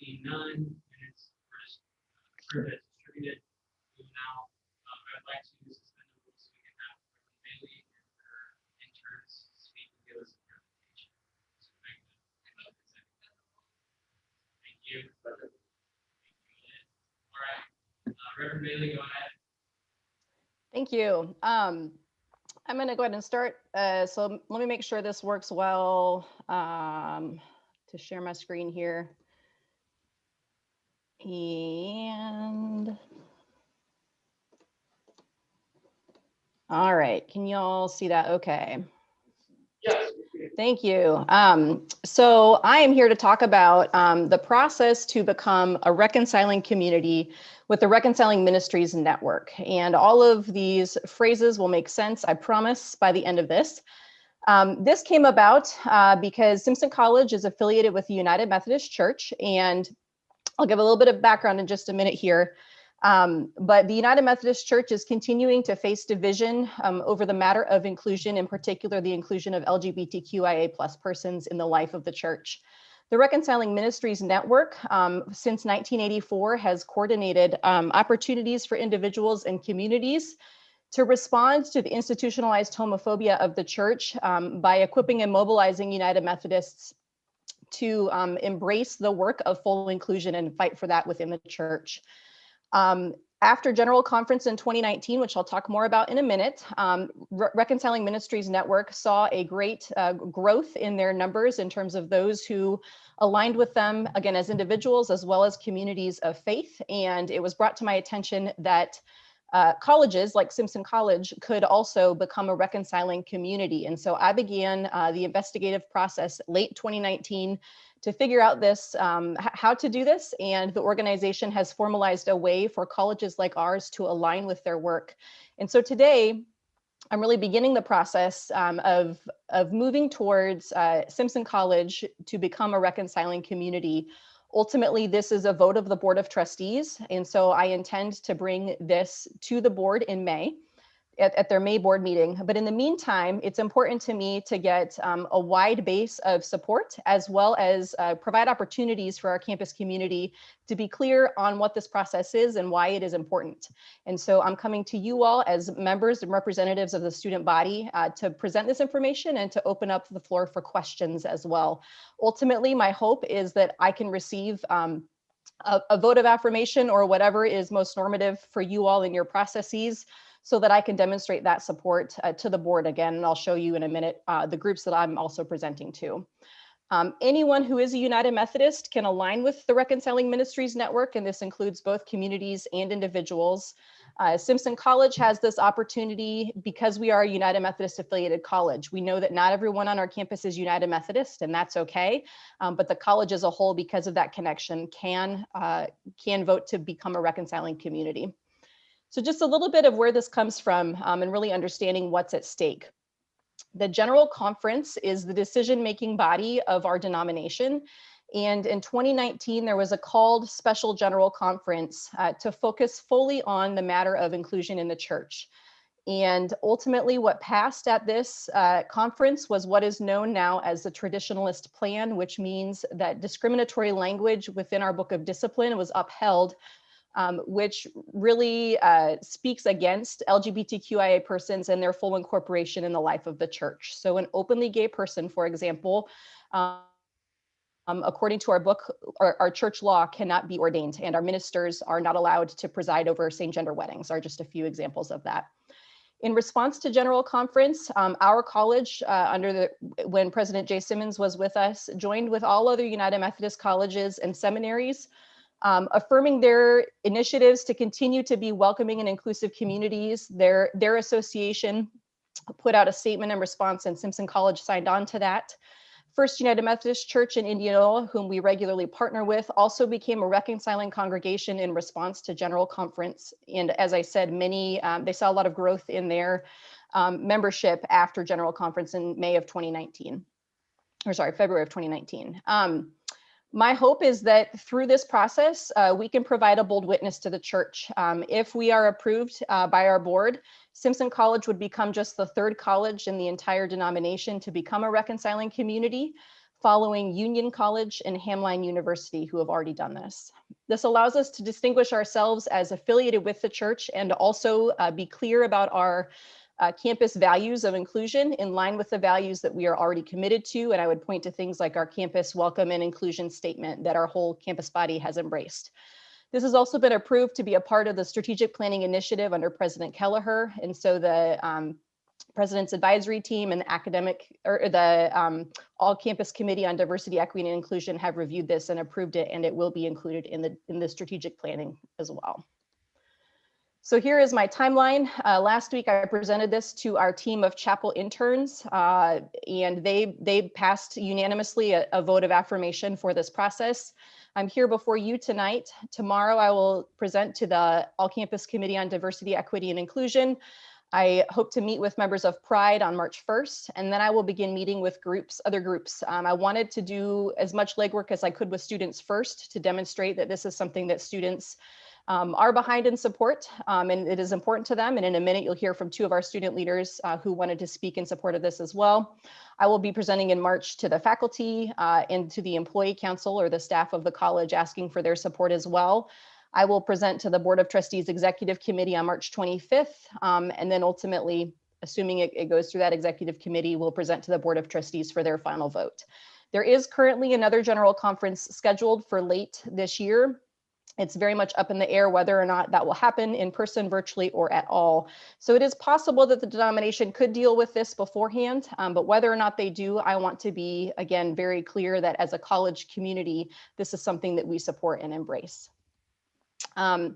Seeing none, minutes were just approved as distributed. We will now, I'd like to suspend the rules so we can have Reverend Bailey and her interns speak and give us a presentation. So thank you. Thank you. All right, Reverend Bailey, go ahead. Thank you. I'm going to go ahead and start. So let me make sure this works well to share my screen here. And all right, can y'all see that okay? Yes. Thank you. So I am here to talk about the process to become a reconciling community with the Reconciling Ministries Network. And all of these phrases will make sense, I promise, by the end of this. This came about because Simpson College is affiliated with the United Methodist Church, and I'll give a little bit of background in just a minute here. But the United Methodist Church is continuing to face division over the matter of inclusion, in particular, the inclusion of LGBTQIA+ persons in the life of the church. The Reconciling Ministries Network, since 1984, has coordinated opportunities for individuals and communities to respond to the institutionalized homophobia of the church by equipping and mobilizing United Methodists to embrace the work of full inclusion and fight for that within the church. After General Conference in 2019, which I'll talk more about in a minute, Reconciling Ministries Network saw a great growth in their numbers in terms of those who aligned with them, again, as individuals as well as communities of faith. And it was brought to my attention that colleges like Simpson College could also become a reconciling community. And so I began the investigative process late 2019 to figure out this, how to do this. And the organization has formalized a way for colleges like ours to align with their work. And so today, I'm really beginning the process of moving towards Simpson College to become a reconciling community. Ultimately, this is a vote of the Board of Trustees. And so I intend to bring this to the board in May at their May board meeting. But in the meantime, it's important to me to get a wide base of support, as well as provide opportunities for our campus community to be clear on what this process is and why it is important. And so I'm coming to you all as members and representatives of the student body to present this information and to open up the floor for questions as well. Ultimately, my hope is that I can receive a vote of affirmation or whatever is most normative for you all in your processes, so that I can demonstrate that support to the board again. And I'll show you in a minute the groups that I'm also presenting to. Anyone who is a United Methodist can align with the Reconciling Ministries Network, and this includes both communities and individuals. Simpson College has this opportunity because we are a United Methodist affiliated college. We know that not everyone on our campus is United Methodist, and that's okay. But the college as a whole, because of that connection, can vote to become a reconciling community. So just a little bit of where this comes from and really understanding what's at stake. The General Conference is the decision-making body of our denomination. And in 2019, there was a called special General Conference to focus fully on the matter of inclusion in the church. And ultimately what passed at this conference was what is known now as the Traditionalist Plan, which means that discriminatory language within our Book of Discipline was upheld, which really speaks against LGBTQIA persons and their full incorporation in the life of the church. So an openly gay person, for example, according to our book, our church law cannot be ordained, and our ministers are not allowed to preside over same-gender weddings, are just a few examples of that. In response to General Conference, our college, when President Jay Simmons was with us, joined with all other United Methodist colleges and seminaries, affirming their initiatives to continue to be welcoming and inclusive communities. Their association put out a statement in response, and Simpson College signed on to that. First United Methodist Church in Indianola, whom we regularly partner with, also became a reconciling congregation in response to General Conference. And as I said, they saw a lot of growth in their membership after General Conference in February of 2019. My hope is that through this process, we can provide a bold witness to the church. If we are approved by our board, Simpson College would become just the third college in the entire denomination to become a reconciling community, following Union College and Hamline University, who have already done this. This allows us to distinguish ourselves as affiliated with the church and also be clear about our campus values of inclusion in line with the values that we are already committed to. And I would point to things like our campus welcome and inclusion statement that our whole campus body has embraced. This has also been approved to be a part of the strategic planning initiative under President Kelleher. And so the President's advisory team and the academic or the all campus committee on diversity, equity, and inclusion have reviewed this and approved it, and it will be included in the strategic planning as well. So here is my timeline. Last week, I presented this to our team of chapel interns, and they passed unanimously a vote of affirmation for this process. I'm here before you tonight. Tomorrow, I will present to the All Campus Committee on Diversity, Equity, and Inclusion. I hope to meet with members of Pride on March 1st, and then I will begin meeting with other groups. I wanted to do as much legwork as I could with students first to demonstrate that this is something that students are behind and support, and it is important to them. And in a minute, you'll hear from two of our student leaders who wanted to speak in support of this as well. I will be presenting in March to the faculty and to the employee council or the staff of the college, asking for their support as well. I will present to the Board of Trustees Executive Committee on March 25th, and then ultimately, assuming it goes through that executive committee, we'll present to the Board of Trustees for their final vote. There is currently another general conference scheduled for late this year. It's very much up in the air whether or not that will happen in person, virtually, or at all. So it is possible that the denomination could deal with this beforehand, but whether or not they do, I want to be, again, very clear that as a college community, this is something that we support and embrace. I'm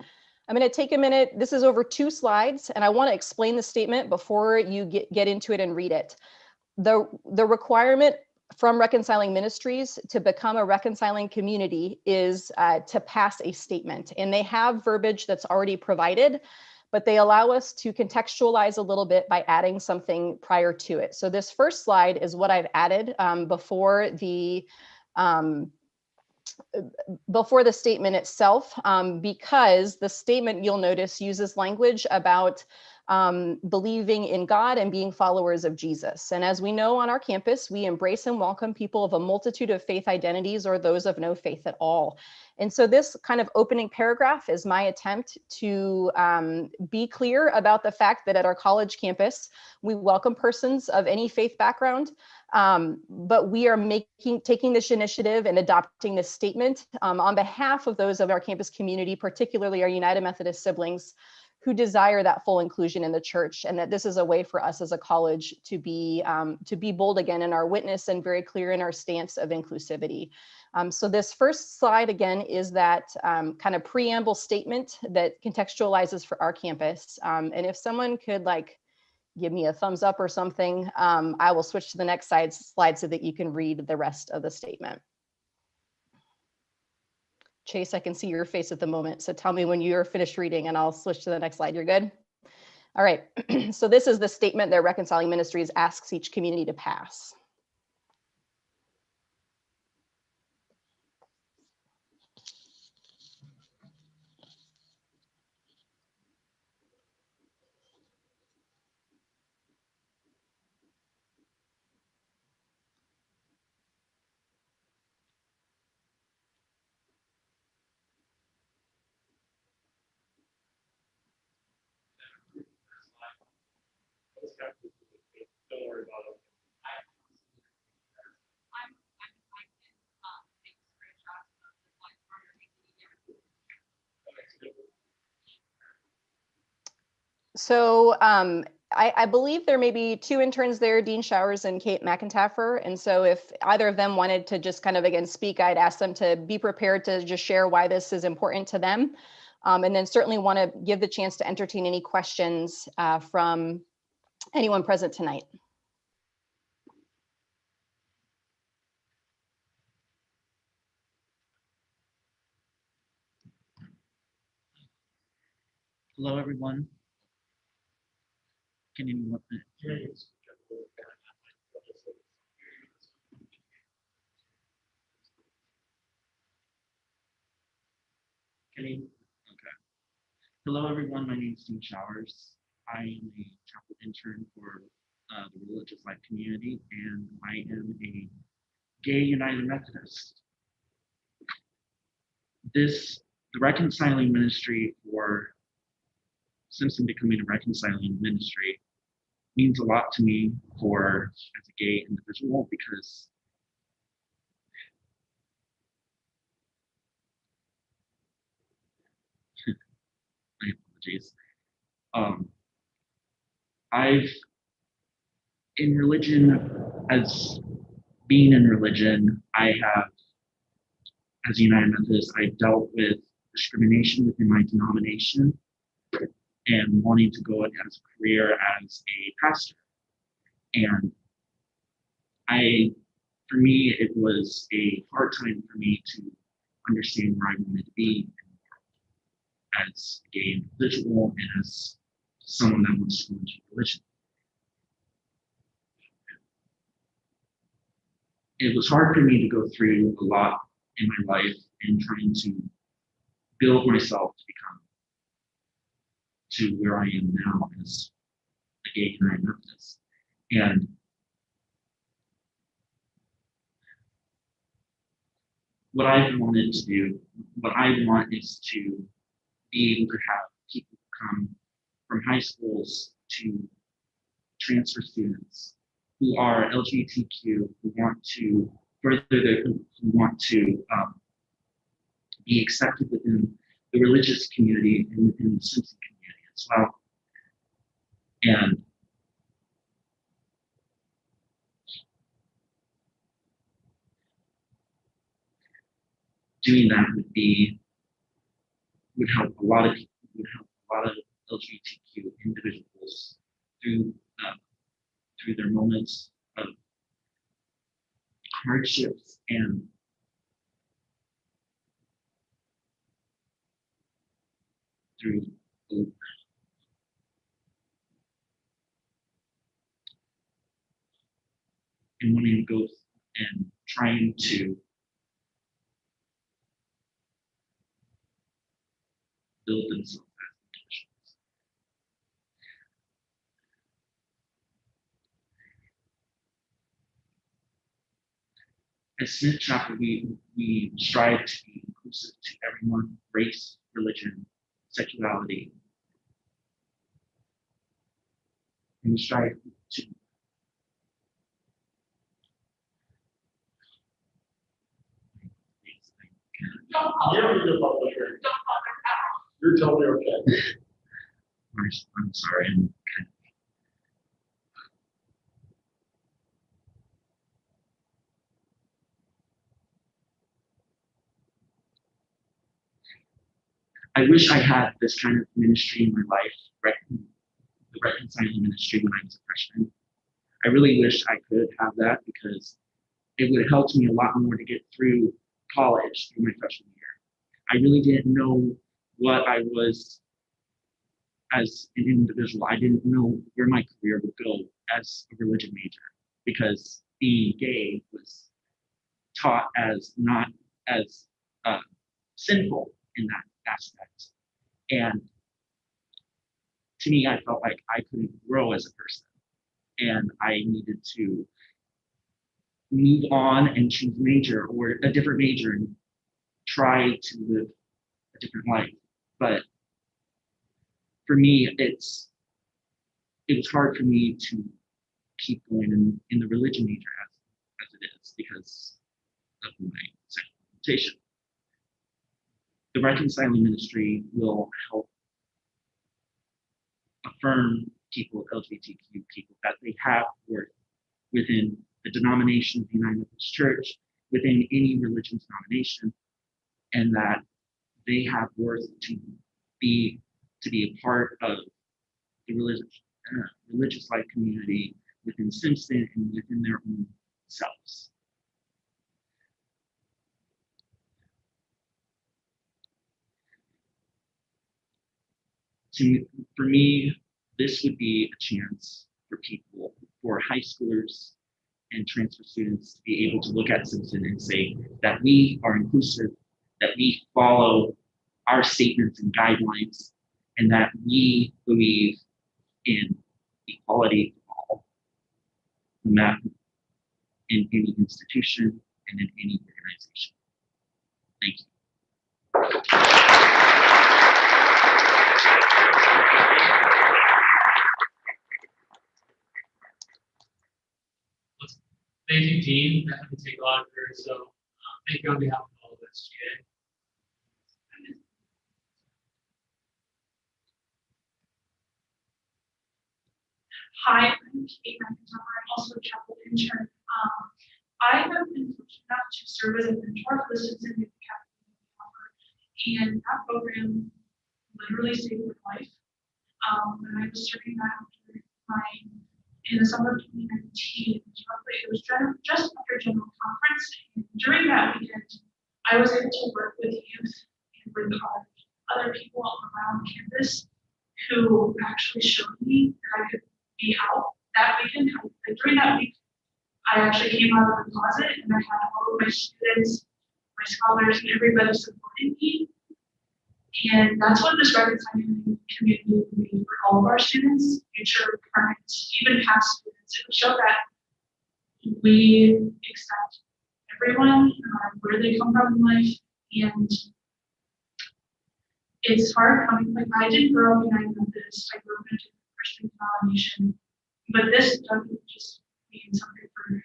going to take a minute. This is over 2 slides, and I want to explain the statement before you get into it and read it. The requirement from Reconciling Ministries to become a reconciling community is to pass a statement, and they have verbiage that's already provided, but they allow us to contextualize a little bit by adding something prior to it. So this first slide is what I've added before the statement itself, because the statement, you'll notice, uses language about believing in God and being followers of Jesus. And as we know on our campus, we embrace and welcome people of a multitude of faith identities or those of no faith at all. And so this kind of opening paragraph is my attempt to be clear about the fact that at our college campus, we welcome persons of any faith background, but we are taking this initiative and adopting this statement on behalf of those of our campus community, particularly our United Methodist siblings, who desire that full inclusion in the church, and that this is a way for us as a college to be bold again in our witness and very clear in our stance of inclusivity. So this first slide again is that kind of preamble statement that contextualizes for our campus. And if someone could give me a thumbs up or something, I will switch to the next slide so that you can read the rest of the statement. Chase, I can see your face at the moment, so tell me when you're finished reading and I'll switch to the next slide. You're good? All right, so this is the statement that Reconciling Ministries asks each community to pass. Don't worry about it. So I believe there may be 2 interns there, Dean Showers and Kate McIntaffer. And so if either of them wanted to just kind of, again, speak, I'd ask them to be prepared to just share why this is important to them. And then certainly want to give the chance to entertain any questions from anyone present tonight. Hello, everyone. Can you hear me? Okay. Hello, everyone. My name is Dean Showers. I am a chapel intern for the Religious Life community, and I am a Gay United Methodist. The reconciling ministry for Simpson becoming a reconciling ministry means a lot to me as a gay individual because my apologies. I've in religion, as being in religion, I have, as a United Methodist, I've dealt with discrimination within my denomination and wanting to go as a career as a pastor. And for me, it was a hard time for me to understand where I wanted to be as a gay individual and as someone that wants to go into religion. It was hard for me to go through a lot in my life and trying to build myself to become to where I am now as a gay United Methodist. And what I wanted to do, what I want is to be able to have people come from high schools to transfer students who are LGBTQ, who want to be accepted within the religious community and within the Simpson community as well. And doing that would help a lot of people, would help a lot of LGBTQ individuals through their moments of hardships and through and wanting to go and trying to build themselves as individuals. As Smith Chapel, we strive to be inclusive to everyone, race, religion, sexuality, and we strive to You're totally okay. I'm sorry. I'm kind of, I wish I had this kind of ministry in my life, the reconciling ministry when I was a freshman. I really wish I could have that because it would have helped me a lot more to get through college through my freshman year. I really didn't know what I was as an individual. I didn't know where my career would go as a religion major because being gay was taught as not as sinful in that aspect. And to me, I felt like I couldn't grow as a person and I needed to move on and choose a major or a different major and try to live a different life. But for me, it was hard for me to keep going in the religion major as it is because of my sexual orientation. The reconciling ministry will help affirm people, LGBTQ people, that they have worth within the denomination of the United Methodist Church, within any religious denomination, and that they have worth to be a part of the religious life community within Simpson and within their own selves. For me, this would be a chance for people, for high schoolers and transfer students to be able to look at Simpson and say that we are inclusive, that we follow our statements and guidelines, and that we believe in equality for all, no matter in any institution, and in any organization. Thank you. Thank you, Dean. That had to take a lot of courage. So thank you on behalf of all of SGA. Hi, I'm Kate McIntyre. I'm also a chapel intern. I have been fortunate enough to serve as a mentor for the Citizen Youth Academy, and that program literally saved my life. When I was serving that in the summer of 2019, it was just after General Conference. And during that weekend, I was able to work with youth and with other people around campus who actually showed me that I could be out that weekend. Like during that week, I actually came out of the closet and I had all of my students, my scholars, and everybody supporting me. And that's what this reconciling community will be for all of our students, future, current, even past students. It will show that we accept everyone, where they come from in life, and it's hard coming. Like I didn't grow up in Memphis. I grew up in a Christian denomination, but this doesn't just mean something for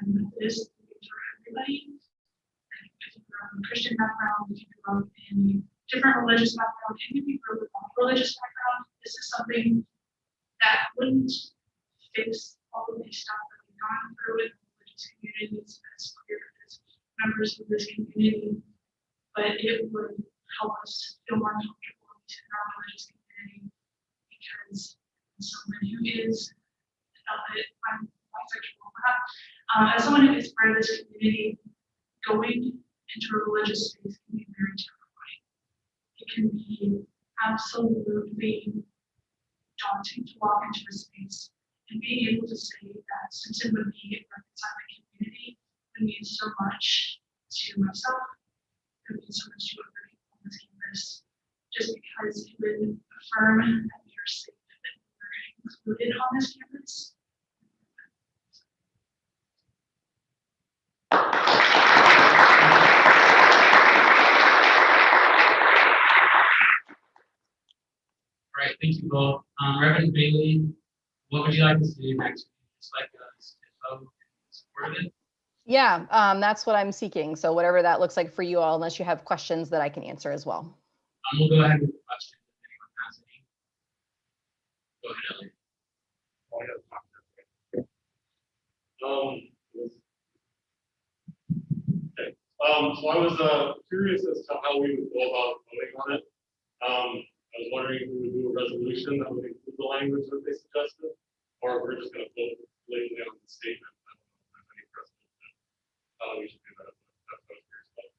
Methodist. It means for everybody. Like if you grew up in a Christian background, if you grew up in different religious background, even if you grew up with a religious background, this is something that wouldn't fix all of these stuff that we've gone through in religious communities as queer as members of this community, but it would help us feel more comfortable in our religious community because someone who is I'm bisexual, as someone who is part of this community, going into a religious space can be very terrifying. It can be absolutely daunting to walk into a space and being able to say that Simpson would be a reconciling community would mean so much to myself, it would mean so much to other people on this campus, just because it would affirm that we are safe, that we are included on this campus. All right, thank you both. Reverend Bailey, what would you like to see next? Just like us to vote in support of it? Yeah, that's what I'm seeking. So whatever that looks like for you all, unless you have questions that I can answer as well. We'll go ahead with the questions if anyone has any. Go ahead, Elliot. So I was curious as to how we would go about voting on it. I was wondering if we would do a resolution that would include the language that they suggested, or if we're just going to vote blatantly on the statement. I don't know if there's any precedent that how we should do that. That's what I was curious about.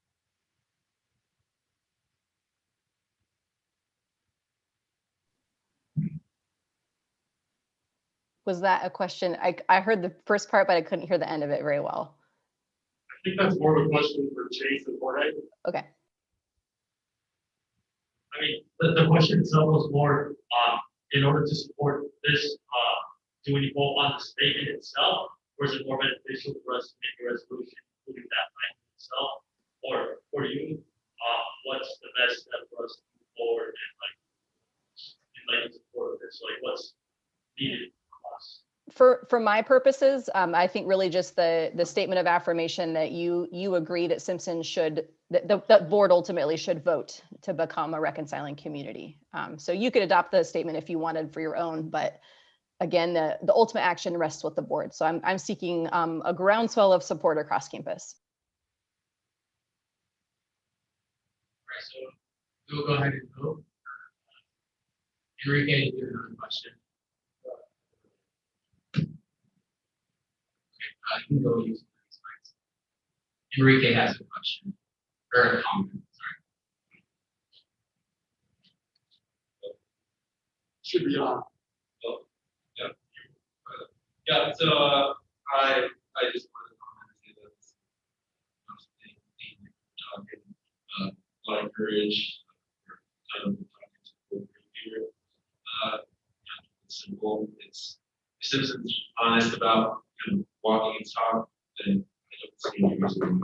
Was that a question? I heard the first part, but I couldn't hear the end of it very well. I think that's more of a question for Chase and Jorge. Okay. I mean, the question itself was more, in order to support this, do we vote on the statement itself, or is it more beneficial for us to make a resolution including that language itself? Or for you, what's the best step for us to move forward and support of this? Like what's needed from us? For my purposes, I think really just the statement of affirmation that you agree that Simpson should, the board ultimately should vote to become a reconciling community. So you could adopt the statement if you wanted for your own, but again, the ultimate action rests with the board. So I'm seeking a groundswell of support across campus. All right, so we'll go ahead and vote. Enrique, you have another question. You can go use these slides. Enrique has a question or a comment. Sorry. Should be on. Oh, yeah. Yeah. So I just wanted to comment and say that talking a lot of courage. Talking to here. It's simple. It's Simpson's honest about walking and talk, then I look seniors and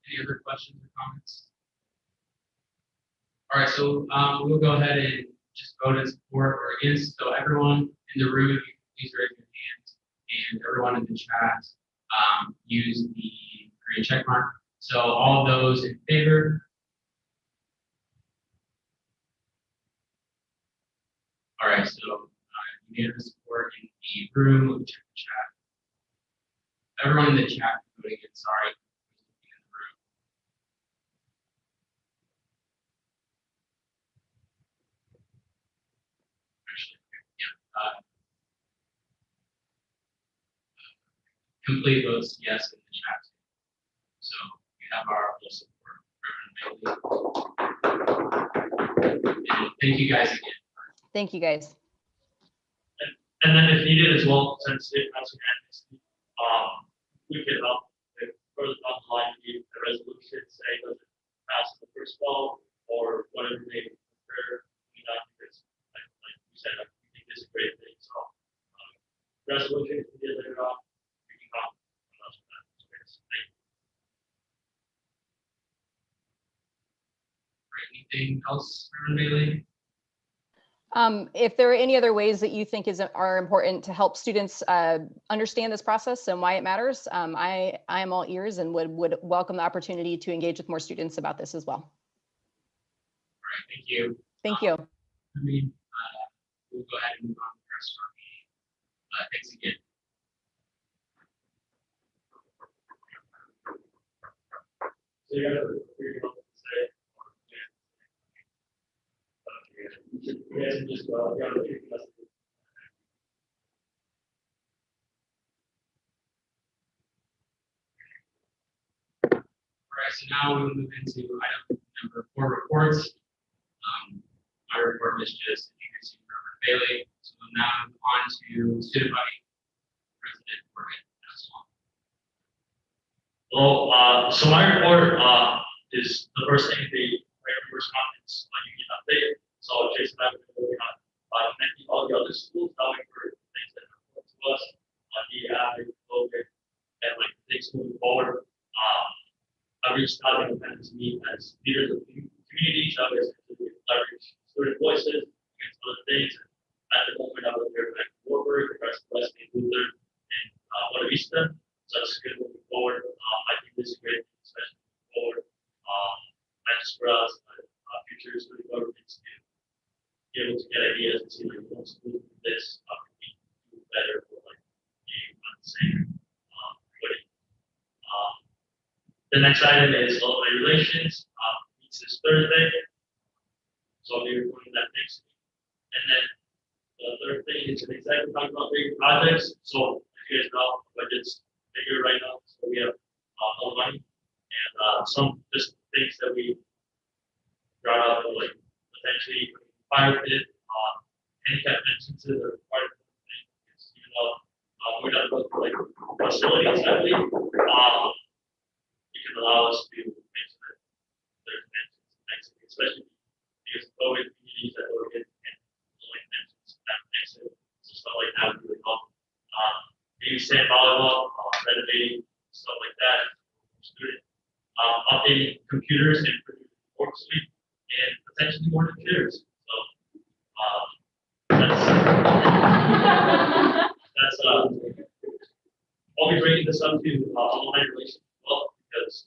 Any other questions or comments? All right, so we'll go ahead and just vote in support or against. So everyone in the room, if you please raise your hand, and everyone in the chat, use the green check mark. So all those in favor? All right, so unanimous support in the room. We'll check the chat. Everyone in the chat voting in, sorry. Complete votes yes in the chat. So we have our full support. And thank you guys again. Thank you, guys. And then if needed as well, since it has an we can help with further down the line, the resolution, say, does it pass the first vote or whatever they prefer, because like you said, I think this is a great thing. So resolution can be later on. We can talk about that. Thank you. Anything else, Reverend Bailey? If there are any other ways that you think are important to help students understand this process and why it matters, I am all ears and would welcome the opportunity to engage with more students about this as well. All right, thank you. Thank you. We'll go ahead and move on to the rest of our meeting. Thanks again. So you guys say. Yes, just All right, so now we will move into item number 4, reports. My report was just introducing Reverend Bailey. So we'll now move on to student body president Jorge. Well, so my report is the first thing, the respondents union update. So Jason and I have been working on connecting all the other schools, telling for things that are important to us, the COVID, and like things moving forward. I reached out and to meet as leaders of the community, others to leverage student voices against other things. At the moment, I was there at Warburg, the rest of Leslie Luther, and Buena Vista. So that's good moving forward. I think this is great, especially moving forward. Not just for us, but future student governments to be able to get ideas and see like what schools do this, can we do better or like being on the same footing. The next item is alumni relations. Meets this Thursday. So I'll be reporting that next week. And then the third thing is an executive talking about big projects. So as you guys know, budget's bigger right now. So we have more money and some just things that we brought up, like potentially fire pit, handicap entrances are part of the thing. Even though we're not looking for like facilities heavily, it can allow us to make sure that there's mentions, especially because COVID communities that are getting mentions that makes it so stuff like that would really help. Maybe sand volleyball, renovating stuff like that. Student updating computers and work suite and potentially more computers. So that's I'll be bringing this up to alumni relations as well because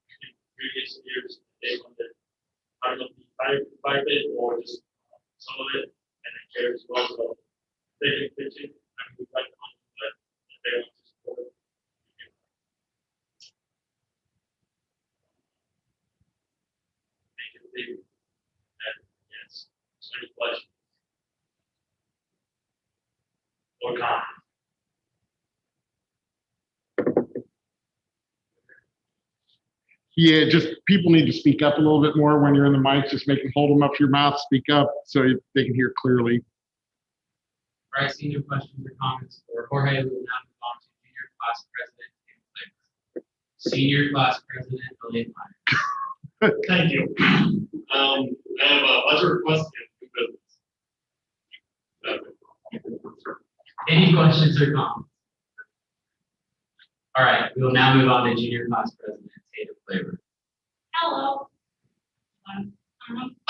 in previous years they wanted I don't know if five it or just some of it and then care as well. So they can pitch it. I mean, we'd like to but if they want to support it. Make it big. And yes. So any questions? Or comments? Yeah, just people need to speak up a little bit more when you're in the mic. Just hold them up to your mouth, speak up so they can hear clearly. All right, senior questions or comments for Jorge. We will now move on to junior class president. Senior class president, Elaine Meyer. Thank you. I have a budget request and new business. That's it. Any questions or comments? All right, we will now move on to junior class president, Tatum Flavor. Hello.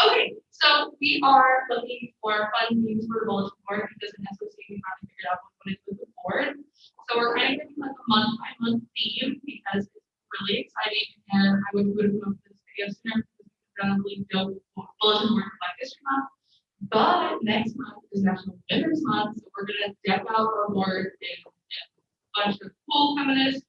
Okay, so we are looking for fun themes for the bulletin board because in SOC we haven't figured out what to put the board. So we're kind of doing like a month-by-month theme because it's really exciting and I would have come up with this video sooner because we generally build bulletin board for Black History Month. But next month is National Women's Month, so we're gonna deck out our board in a bunch of cool feminist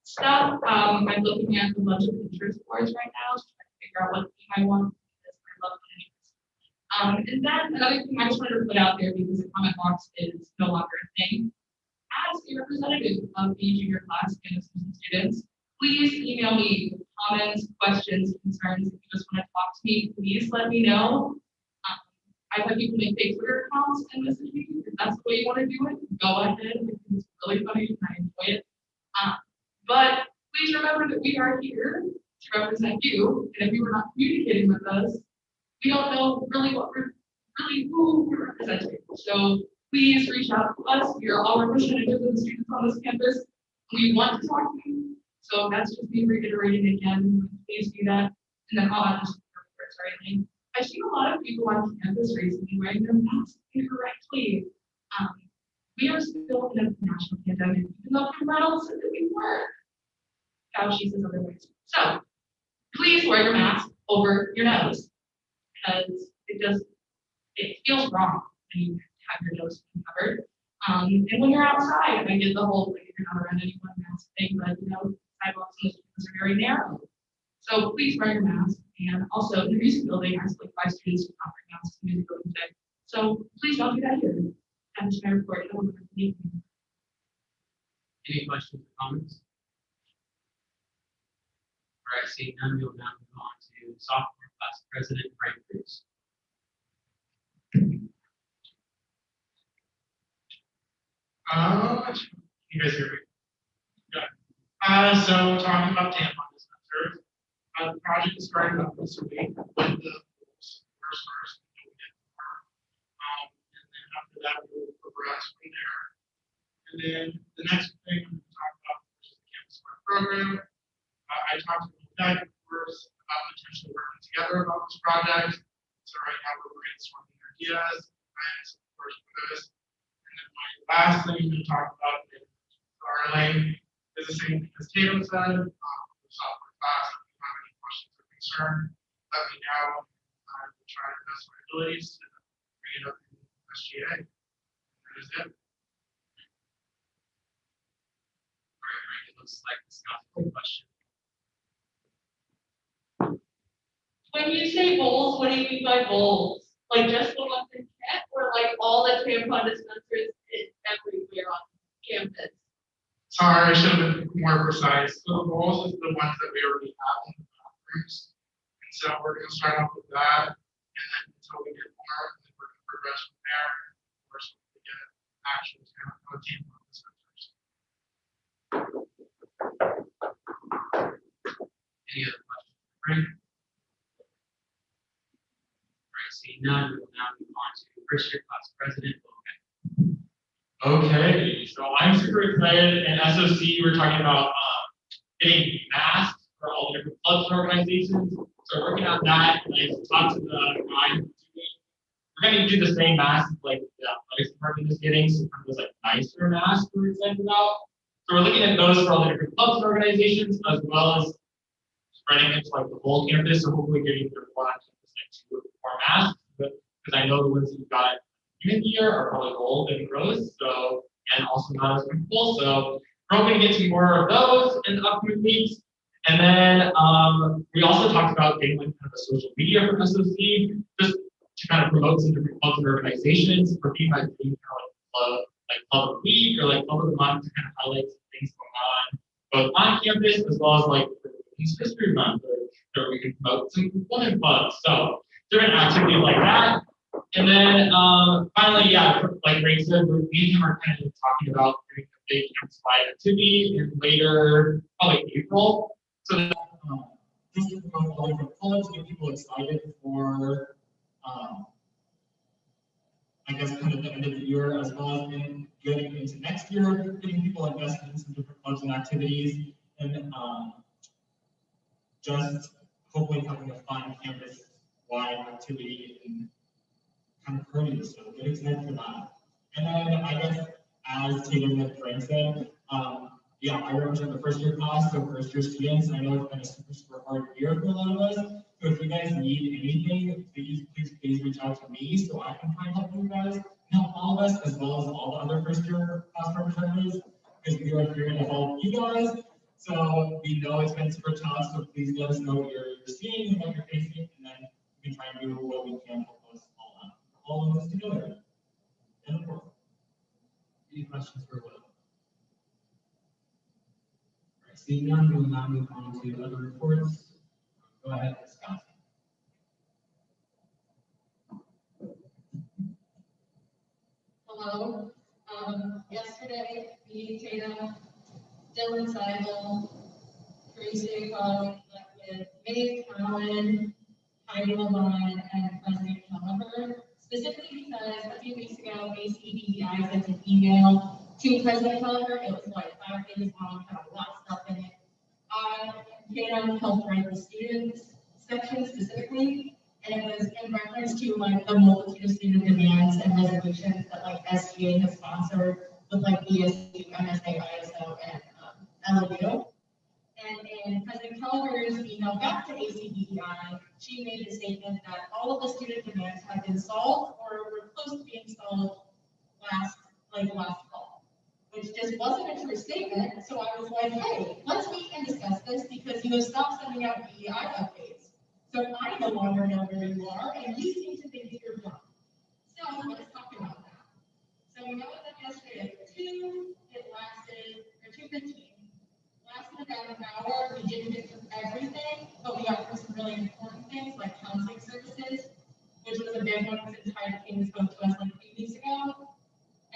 stuff. I'm looking at a bunch of Pinterest boards right now to try to figure out what theme I want because I love Pinterest. And then another thing I just wanted to put out there because the comment box is no longer a thing. As a representative of the junior class and assistant students, please email me with comments, questions, concerns. If you just want to talk to me, please let me know. I've had people make fake Twitter accounts and message me. If that's the way you want to do it, go ahead. It's really funny and I enjoy it. But please remember that we are here to represent you. And if you are not communicating with us, we don't know really who we're representing. So please reach out to us. We are all representatives of the students on this campus. We want to talk to you. So that's just me reiterating again. Please do that. And then I'll add this sorry. I've seen a lot of people on campus recently wearing their masks incorrectly. We are still in a national pandemic, even though Kim Reynolds said that we were. Fauci says otherwise. So please wear your mask over your nose because it feels wrong when you have your nose covered. And when you're outside, I get the whole like you're not around anyone mask thing, but you know, sidewalks and streets are very narrow. So please wear your mask. And also in the music building, I asked like 5 students to not wear masks in the music building today. So please don't do that here. That's my report. Any questions or comments? All right, seeing none, we'll now move on to sophomore class president, Frank Cruz. You guys hear me? Yeah. So talking about tampon dispensers, the project is starting up this week with the first. And then after that, we will progress from there. And then the next thing I'm going to talk about is the Campus Smart program. I talked to Beck, of course, about potentially working together about this project. So right now we're brainstorming ideas, plans, of course, for this. And then my last thing I'm going to talk about is our lane is the same thing as Tatum said. The software class, if you have any questions or concern, let me know. I will try to best my abilities to bring it up in SGA. That is it. All right, Frank, it looks like this got a quick question. When you say bowls, what do you mean by bowls? Like just the ones in Kent or like all the tampon dispensers everywhere on campus? Sorry, I should have been more precise. So the bowls is the ones that we already have in the bathrooms. And so we're going to start off with that. And then until we get more, and then we're going to progress from there. Of course, we get actual tampon dispensers. Any other questions for Frank? All right, seeing none, we will now move on to first year class president, Will. Okay, so I'm super excited. In SOC, we're talking about getting masks for all the different clubs and organizations. So we're working on that. I talked to the guy. We're going to do the same masks like the athletics department is getting, so kind of those like nicer masks we're excited about. So we're looking at those for all the different clubs and organizations, as well as spreading it to like the whole campus. So hopefully getting their one campus like 2 or 4 masks, because I know the ones that you got in here are probably old and gross, so, and also not as comfortable. So we're hoping to get some more of those in the upcoming weeks. And then we also talked about getting like kind of a social media for SOC, just to kind of promote some different clubs and organizations. For me, my dream kind of like club of the week or like club of the month to kind of highlight some things going on, both on campus as well as like Women's History Month, or we can promote some women clubs. So different activities like that. And then finally, yeah, like Ray said, me and him are kind of talking about doing a big campus-wide activity in later, probably April. So just to promote all different clubs, get people excited for I guess, kind of the end of the year, as well as in getting into next year, getting people invested in some different clubs and activities, and just hopefully having a fun campus-wide activity and kind of party. So get excited for that. And then I guess, as Tatum and Frank said, yeah, I represent the first year class, so first year students. I know it's been a super hard year for a lot of us. So if you guys need anything, please reach out to me so I can try and help you guys, and help all of us, as well as all the other first year class representatives, because we are here to help you guys. So we know it's been super tough, so please let us know what you're seeing and what you're facing, and then we can try and do what we can to help us all of us together. And of course, any questions for Will? Seeing none, we will now move on to other reports. Go ahead, Scott. Hello. Yesterday, me, Tatum, Dylan Seibel, Tracy Cobb, with Maeve Cowan, Heidi Lavon, and President Kelleher, specifically because a few weeks ago, ACBEI sent an email to President Kelleher. It was like 5 pages long, had a lot of stuff in it. I and helped write the students section specifically, and it was in reference to like the multitude of student demands and resolutions that like SGA has sponsored with like ESU, MSA, ISO, and LOU. And in President Kelleher's email back to ACBEI, she made the statement that all of the student demands had been solved or were close to being solved last fall, which just wasn't a true statement. So I was like, hey, let's meet and discuss this because you have stopped sending out DEI updates. So I no longer know where you are, and you seem to think you're done. So let's talk about that. So we know that yesterday at 2, it lasted, or 2:15, lasted about an hour. We didn't get through everything, but we got through some really important things like counseling services, which was a big one since Heidi King spoke to us like 3 weeks ago.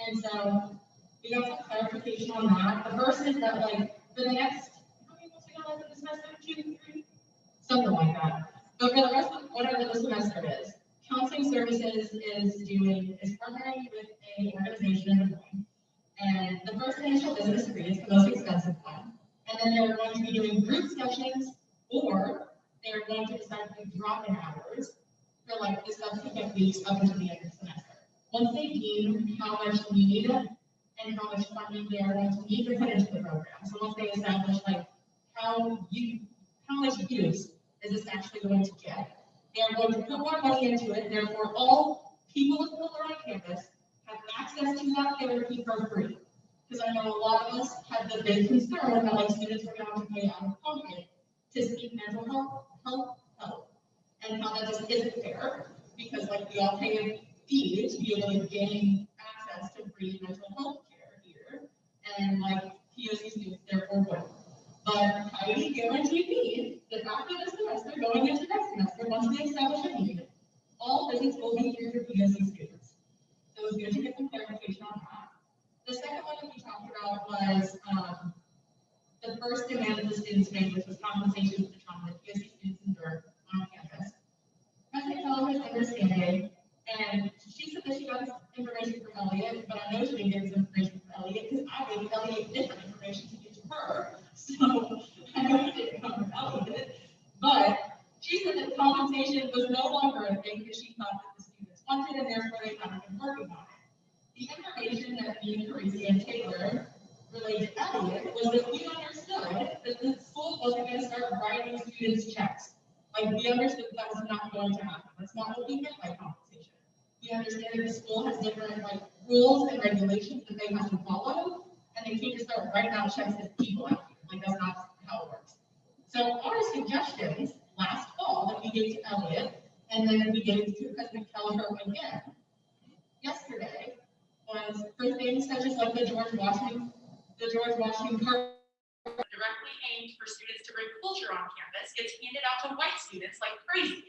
And so we got some clarification on that. The first is that like for the next, how many months we got left of the semester? 2, 3? Something like that. But for the rest of whatever the semester is, counseling services is partnering with an organization in Des Moines. And the first initial business degree is the most expensive one. And then they're going to be doing group sessions, or they're going to decide to do drop-in hours for like the subsequent weeks up until the end of the semester. Once they deem how much need and how much funding they are going to need to put into the program. So once they establish like how much use is this actually going to get, they are going to put more money into it. Therefore, all people of color on campus have access to that therapy for free. Because I know a lot of us have the big concern that like students are going to pay out of pocket to seek mental health help, and how that just isn't fair. Because like we all pay a fee to be able to gain access to free mental health care here, and like POC students therefore won't. But Heidi guaranteed me that after this semester, going into next semester, once we establish a need, all visits will be here for POC students. So it was good to get some clarification on that. The second one that we talked about was the first demand that the students made, which was compensation for the trauma that POC students endure on campus. President Kelleher's understanding, and she said that she got this information from Elliot, but I know she didn't get this information from Elliot because I gave Elliot different information to give to her. So I know it didn't come from Elliot, but she said that compensation was no longer a thing because she thought that the students wanted, and therefore they haven't been working on it. The information that me, Parisi, and Taylor relayed to Elliot was that we understood that the school wasn't going to start writing students checks. Like we understood that was not going to happen. That's not what we meant by compensation. We understand that the school has different like rules and regulations that they have to follow, and they can't just start writing out checks to people out here. Like that's not how it works. So our suggestions last fall that we gave to Elliot, and then we gave to President Kelleher again yesterday, was for things such as like the George Washington card directly aimed for students to bring culture on campus gets handed out to white students like crazy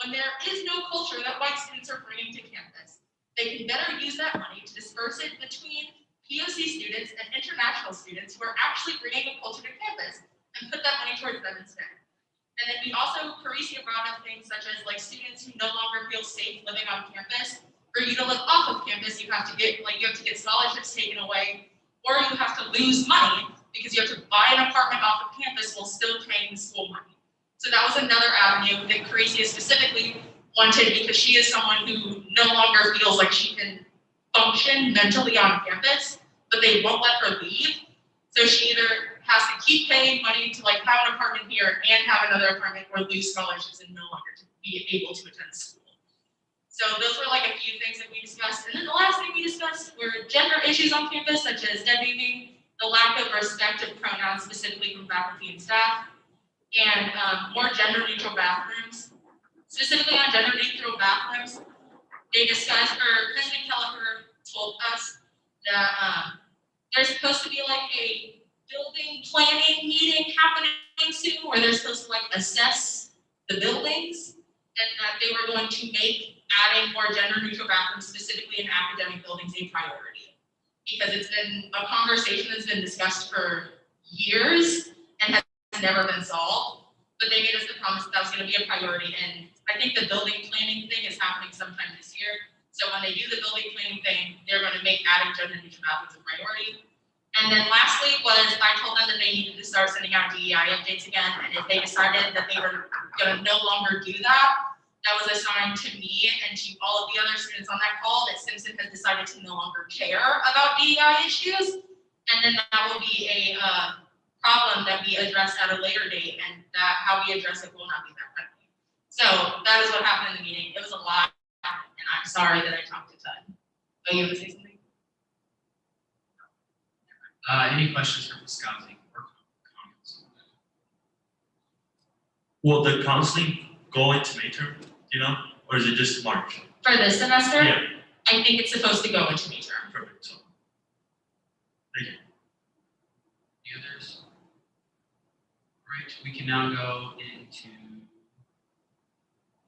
when there is no culture that white students are bringing to campus. They can better use that money to disperse it between POC students and international students who are actually bringing a culture to campus and put that money towards them instead. And then we also, Parisi brought up things such as like students who no longer feel safe living on campus For you to live off of campus, you have to get scholarships taken away, or you have to lose money because you have to buy an apartment off of campus while still paying the school money. So that was another avenue that Caracia specifically wanted, because she is someone who no longer feels like she can function mentally on campus, but they won't let her leave. So she either has to keep paying money to like have an apartment here and have another apartment, or lose scholarships and no longer to be able to attend school. So those were like a few things that we discussed. And then the last thing we discussed were gender issues on campus, such as deadnaming, the lack of respect of pronouns specifically from faculty and staff, and more gender neutral bathrooms. Specifically on gender neutral bathrooms, they discussed, or President Kelleher told us that there's supposed to be like a building planning meeting happening soon, where they're supposed to like assess the buildings, and that they were going to make adding more gender neutral bathrooms specifically in academic buildings a priority. Because it's been a conversation that's been discussed for years and has never been solved, but they made us the promise that was going to be a priority. And I think the building planning thing is happening sometime this year. So when they do the building planning thing, they're going to make adding gender neutral bathrooms a priority. And then lastly was, I told them that they needed to start sending out DEI updates again. And if they decided that they were going to no longer do that, that was assigned to me and to all of the other students on that call, that Simpson has decided to no longer care about DEI issues. And then that will be a problem that we address at a later date, and that how we address it will not be that friendly. So that is what happened in the meeting. It was a lot, and I'm sorry that I talked a ton. Oh, you want to say something? Any questions for Ms. Gosling or comments? Will the counseling go into May term, do you know, or is it just March? For this semester? Yeah. I think it's supposed to go into May term. Perfect. So, thank you. Any others? All right, we can now go into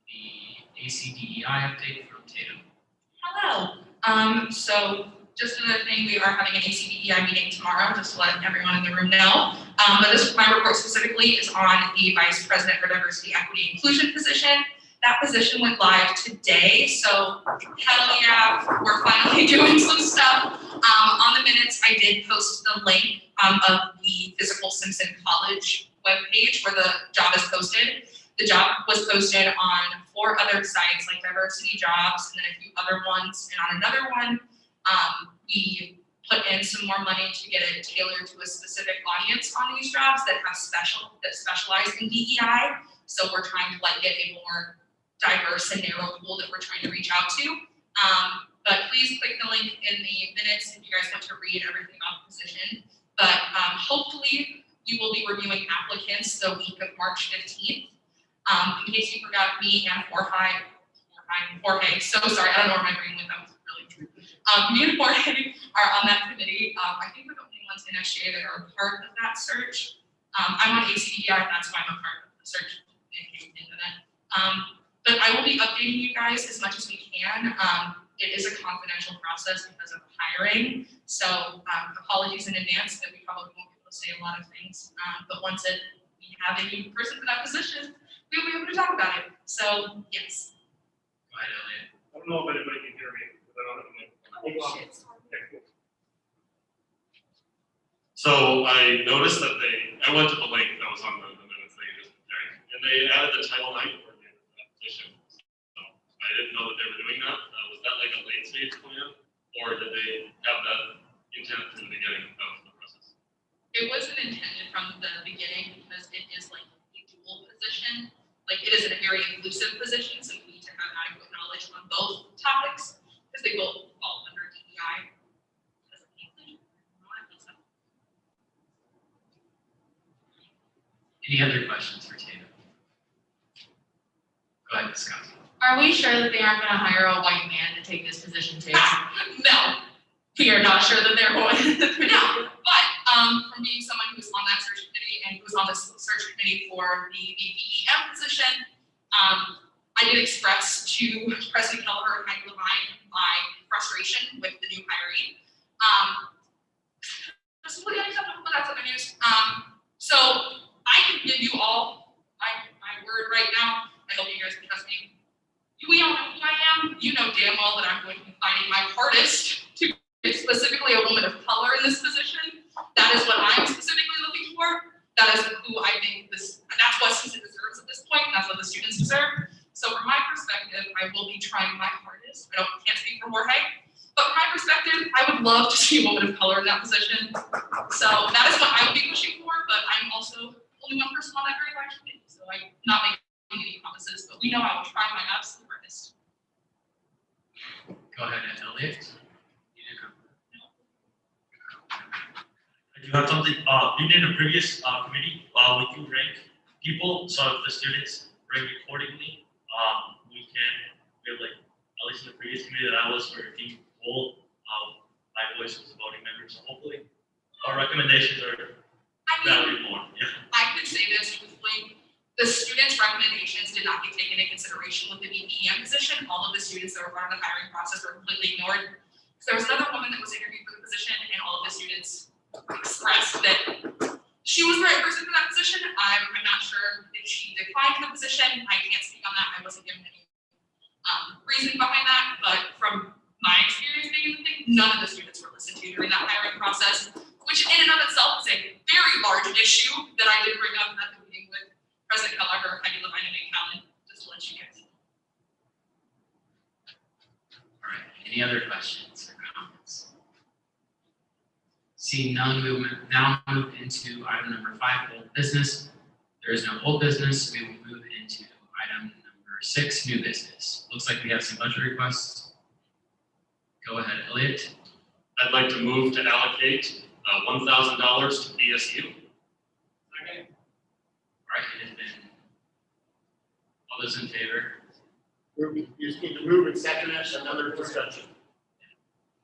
the ACDEI update from Tatum. Hello. So just another thing, we are having an ACDEI meeting tomorrow, just to let everyone in the room know. But this, my report specifically is on the Vice President for Diversity, Equity, Inclusion position. That position went live today, so hell yeah, we're finally doing some stuff. On the minutes, I did post the link of the Physical Simpson College webpage where the job is posted. The job was posted on 4 other sites, like Diversity Jobs, and then a few other ones. And on another one, we put in some more money to get it tailored to a specific audience on these jobs that specialize in DEI. So we're trying to like get a more diverse and narrow pool that we're trying to reach out to. But please click the link in the minutes if you guys want to read everything about the position. But hopefully we will be reviewing applicants the week of March 15th. In case you forgot, me and Jorge, so sorry, I don't know where my brain went, that was really true. Me and Jorge are on that committee. I think we're the only ones in SGA that are a part of that search. I'm on ACDEI, that's why I'm a part of the search into that. But I will be updating you guys as much as we can. It is a confidential process because of hiring. So apologies in advance that we probably won't be able to say a lot of things. But once we have a new person for that position, we'll be able to talk about it. So yes. Go ahead, Elliot. I don't know if anybody can hear me, because I don't have a mic. So I noticed that I went to the link that was on the minutes that you just prepared, and they added the Title IX coordinator to that position. So I didn't know that they were doing that. Was that like a late stage plan, or did they have that intent from the beginning of the process? It wasn't intended from the beginning because it is like a dual position. Like it is a very inclusive position, so you need to have adequate knowledge on both topics because they both fall under DEI. Any other questions for Tatum? Go ahead, Scott. Are we sure that they aren't going to hire a white man to take this position too? No, we are not sure that they're going to. No, but from being someone who was on that search committee and who was on the search committee for the BEM position, I did express to President Kelleher and Mike Levine my frustration with the new hiring. This is really unacceptable, but that's other news. So I can give you all my word right now. I hope you guys can trust me. We all know who I am. You know damn well that I'm going to be only woman of color in that position. So that is what I would be pushing for, but I'm also only one person on that very large committee, so I'm not making any promises, but we know I will try my absolute hardest. Go ahead, Elliot. I do have something, in the previous, committee, we do rank people, so if the students rank accordingly, we have like, at least in the previous committee that I was for team poll, my voice was a voting member, so hopefully our recommendations are valued more, yeah. I could say this truthfully, the students' recommendations did not get taken into consideration with the BPM position. All of the students that were part of the hiring process were completely ignored. So there was another woman that was interviewed for the position, and all of the students expressed that she was the right person for that position. I'm not sure if she declined the position. I can't speak on that. I wasn't given any reasoning behind that, but from my experience being in the thing, none of the students were listened to during that hiring process, which in and of itself is a very large issue that I did bring up at the meeting with President Kelleher, Heidi Levine, and Nate County, just to let you guys know. All right, any other questions or comments? Seeing none, we will now move into item number 5, old business. There is no old business, we will move into item number 6, new business. Looks like we have some budget requests. Go ahead, Elliot. I'd like to move to allocate $1,000 to BSU. All Okay. right, it has been, all those in favor? You just need to move and second it, another discussion.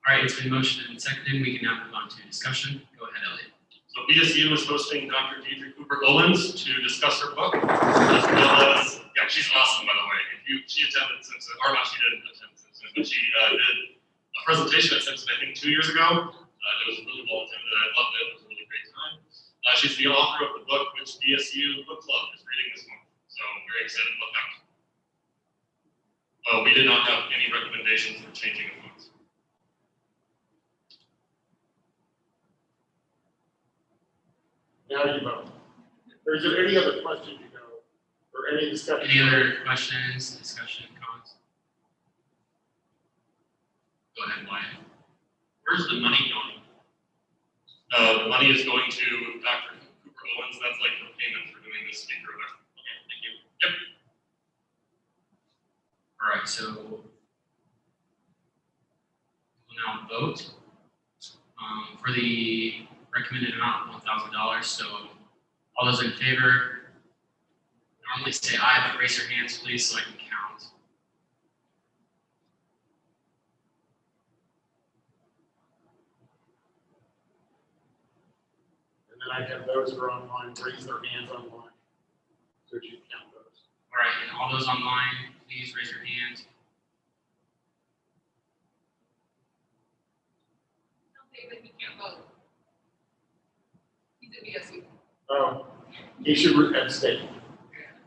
All right, it's been motioned and seconded. We can now move on to discussion. Go ahead, Elliot. So BSU is hosting Dr. Deidre Cooper Owens to discuss her book, as well as, yeah, she's awesome, by the way. She attended Simpson, or not, she didn't attend Simpson, but she did a presentation at Simpson, I think 2 years ago. It was really well attended. I loved it. It was a really great time. She's the author of the book, which BSU Book Club is reading this month. So I'm very excited to look out. We did not have any recommendations for changing the books. Now you vote. Or is there any other question you know, or any discussion? Any other questions, discussion, comments? Go ahead, Wyatt. Where's the money going? The money is going to Dr. Cooper Owens. That's like the payment for doing this speaker event. Okay, thank you. Yep. All right, so we'll now vote for the recommended amount of $1,000. So all those in favor, normally say aye, but raise your hands, please, so I can count. And then I have those who are online, raise their hands online. So you count those. All right, and all those online, please raise your hand. David, you can't vote. He's at BSU. Oh, he should abstain.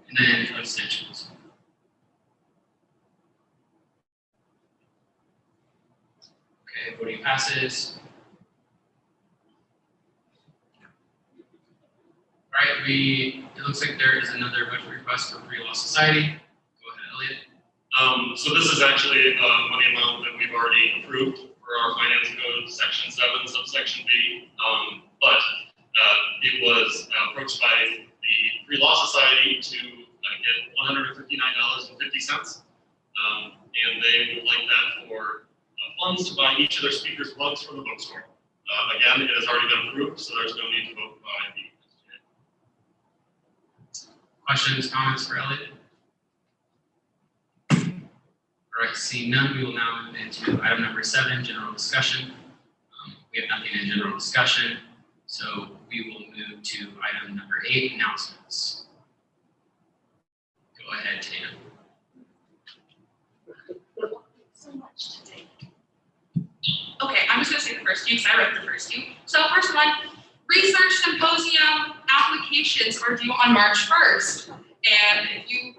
And then abstentions. Okay, voting passes. All right, it looks like there is another budget request for Free Law Society. Go ahead, Elliot. So this is actually money amount that we've already approved for our finance code, section 7, subsection B. But it was approached by the Free Law Society to get $159.50. And they would like that for funds to buy each of their speakers' mugs from the bookstore. Again, it has already been approved, so there's no need to vote by the SGA. Questions, comments for Elliot? All right, seeing none, we will now move into item number 7, general discussion. We have nothing in general discussion, so we will move to item number 8, announcements. Go ahead, Tina. So much to take. Okay, I'm just gonna say the first two because I read the first two. So first one, research symposium applications are due on March 1st. And if you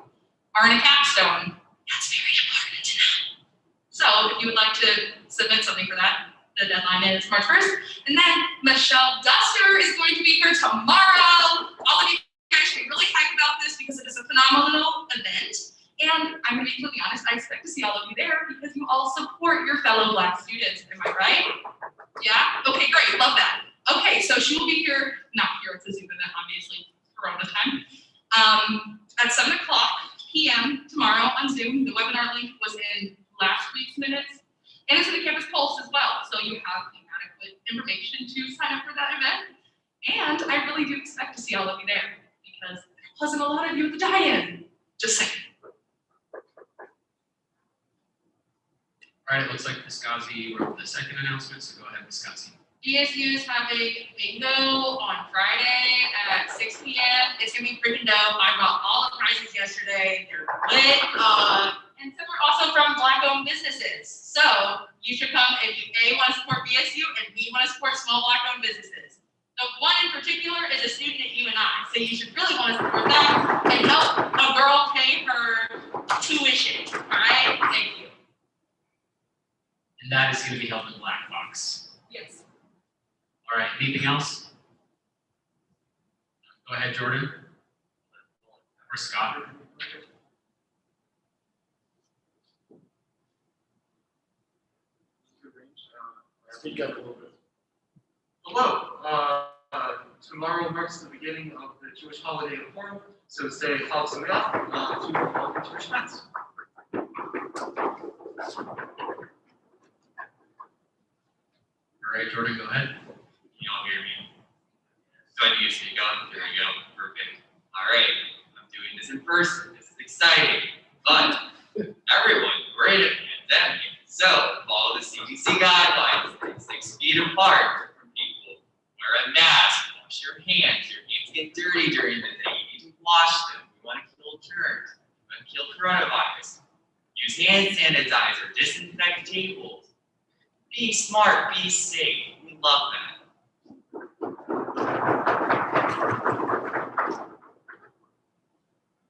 are in a capstone, that's very important to know. So if you would like to submit something for that, the deadline is March 1st. And then Michelle Duster is going to be here tomorrow. All of you guys should be really hyped about this because it is a phenomenal event. And I'm going to be completely honest, I expect to see all of you there because you all support your fellow Black students. Am I right? Yeah? Okay, great, love that. Okay, so she will be here, not here, it's a Zoom event, obviously, Corona time. At 7 o'clock p.m. tomorrow on Zoom. The webinar link was in last week's minutes, and it's in the Campus Pulse as well, so you have adequate information to sign up for that event. And I really do expect to see all of you there, because there wasn't a lot of you at the die-in, just saying. All right, it looks like Piscazi wrote the second announcement, so go ahead, Piscazi. BSU is having bingo on Friday at 6 p.m. It's gonna be freaking dope. I got all the prizes yesterday. They're lit. And some are also from Black-owned businesses. So you should come if you A, want to support BSU, and B, want to support small Black-owned businesses. The one in particular is a student at UNI, so you should really want to support that and help a girl pay her tuition. All right, thank you. And that is going to be held in Black Box. Yes. All right, anything else? Go ahead, Jordan. Or Scott. Speak up a little bit. Hello. Tomorrow marks the beginning of the Jewish holiday of Purim, so say Chag Sameach to welcome to your Shmats. All right, Jordan, go ahead. Can you all hear me? So I do speak up. There we go. Perfect. All right. I'm doing this in person. This is exciting. But everyone, we're in a pandemic. So follow the CDC guidelines. Stay 6 feet apart from people. Wear a mask. Wash your hands. Your hands get dirty during the day. You need to wash them. We want to kill germs. We want to kill coronavirus. Use hand sanitizer. Disinfect tables. Be smart, be safe. We love that.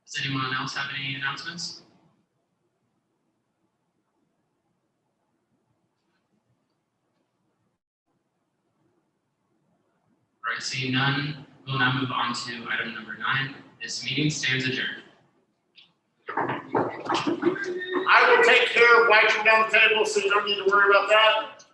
Does anyone else have any announcements? All right, seeing none, we'll now move on to item number 9. This meeting stands adjourned. I will take care of wiping down the table, so you don't need to worry about that.